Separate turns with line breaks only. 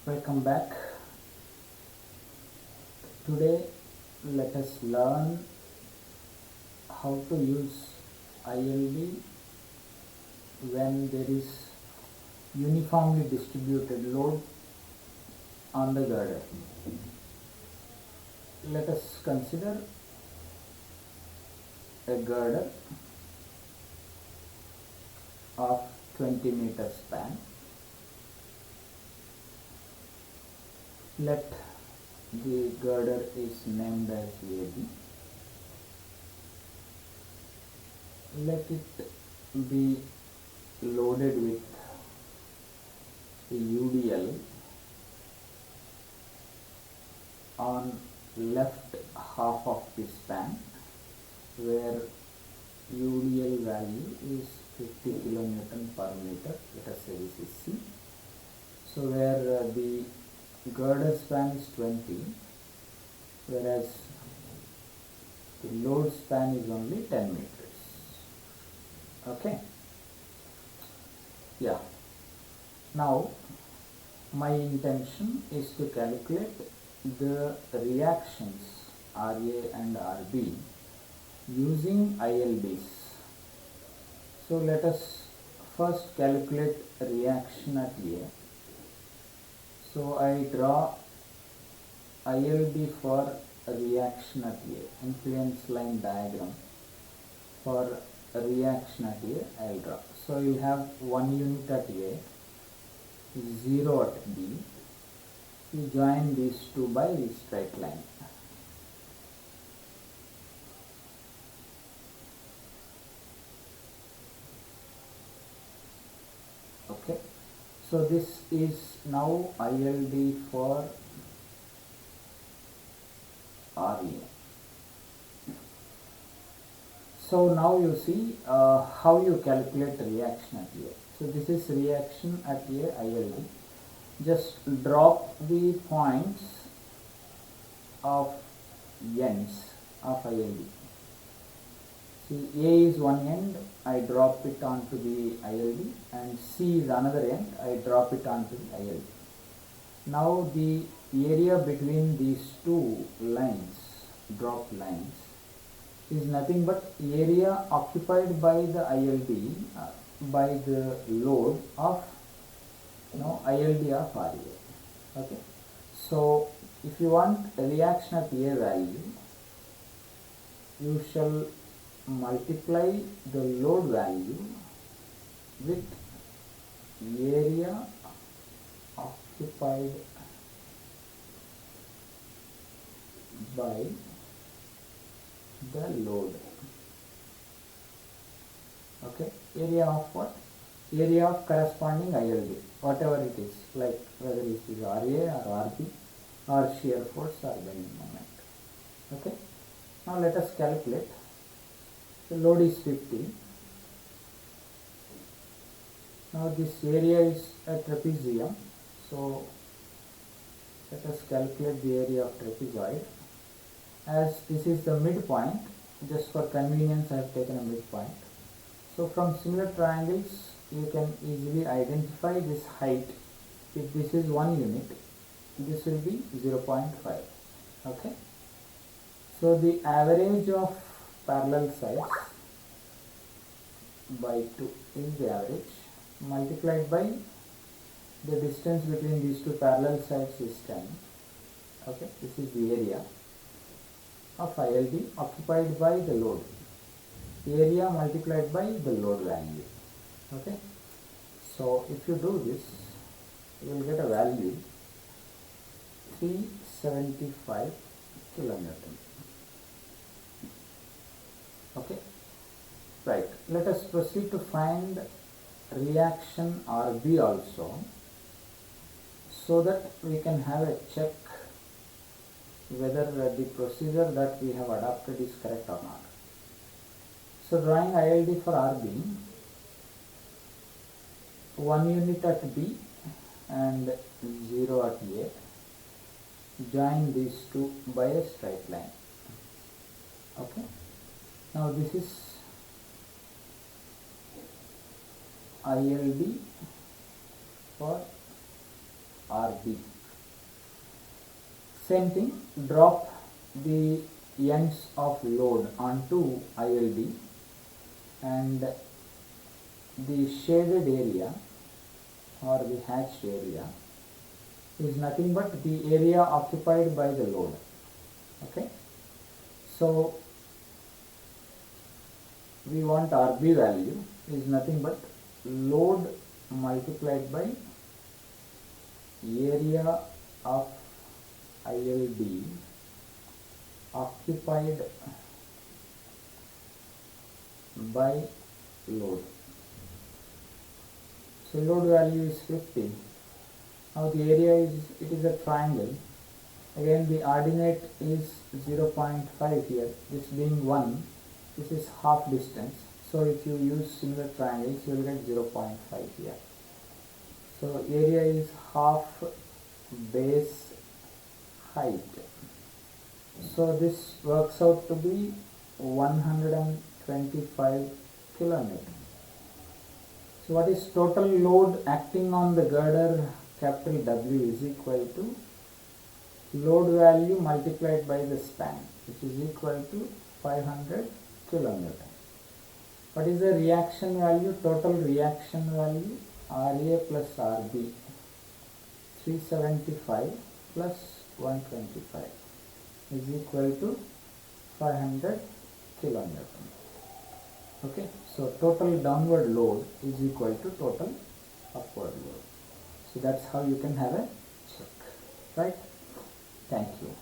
Welcome back. Today let us learn how to use ILD when there is uniformly distributed load on the girder. Let us consider a girder of 20 meter span. Let the girder is named as AB. Let it be loaded with a UDL on left half of the span, where UDL value is 50 kN per meter. Let us say this is C. So where the girder span is 20, whereas the load span is only 10 meters. Okay. Yeah. Now my intention is to calculate the reactions RA and RB using ILDs. So let us first calculate reaction at A. So I draw ILD for reaction at A, influence line diagram for reaction at A I will draw. So you have 1 unit at A, 0 at B. You join these two by a straight line. Okay. So this is now ILD for RA. So now you see how you calculate reaction at A. So this is reaction at A ILD. Just drop the points of ends of ILD. See, A is one end, I drop it onto the ILD, and C is another end, I drop it onto the ILD. Now the area between these two lines, drop lines, is nothing but area occupied by the ILD by the load of ILD of RA. Okay. So if you want a reaction at A value, you shall multiply the load value with area occupied by the load. Okay, area of what? Area of corresponding ILD, whatever it is, like whether it is RA or RB or shear force or bending moment. Okay, now let us calculate. The load is 50. Now this area is a trapezium, so let us calculate the area of trapezoid. As this is the midpoint, just for convenience I have taken a midpoint. So from similar triangles you can easily identify this height. If this is 1 unit, this will be 0.5. Okay. So the average of parallel sides by 2 is the average, multiplied by the distance between these two parallel sides is 10. Okay, this is the area of ILD occupied by the load. Area multiplied by the load value. Okay, so if you do this, you will get a value 375 kilonewton. Okay, right. Let us proceed to find reaction RB also, so that we can have a check whether the procedure that we have adopted is correct or not. So drawing ILD for RB, 1 unit at B and 0 at A, join these two by a straight line. Okay. Now this is ILD for RB. Same thing, drop the ends of load onto ILD, and the shaded area or the hatched area is nothing but the area occupied by the load. Okay, so we want RB value is nothing but load multiplied by area of ILD occupied by load. So load value is 50. Now the area it is a triangle. Again the ordinate is 0.5 here, this being 1, this is half distance. So if you use similar triangles, you will get 0.5 here. So area is half base height. So this works out to be 125 kilonewton. So what is total load acting on the girder capital W is equal to load value multiplied by the span, which is equal to 500 kilonewton. What is the reaction value? Total reaction value RA plus RB, 375 plus 125 is equal to 500 kilonewton. Okay, so total downward load is equal to total upward load. So that's how you can have a check, right? Thank you.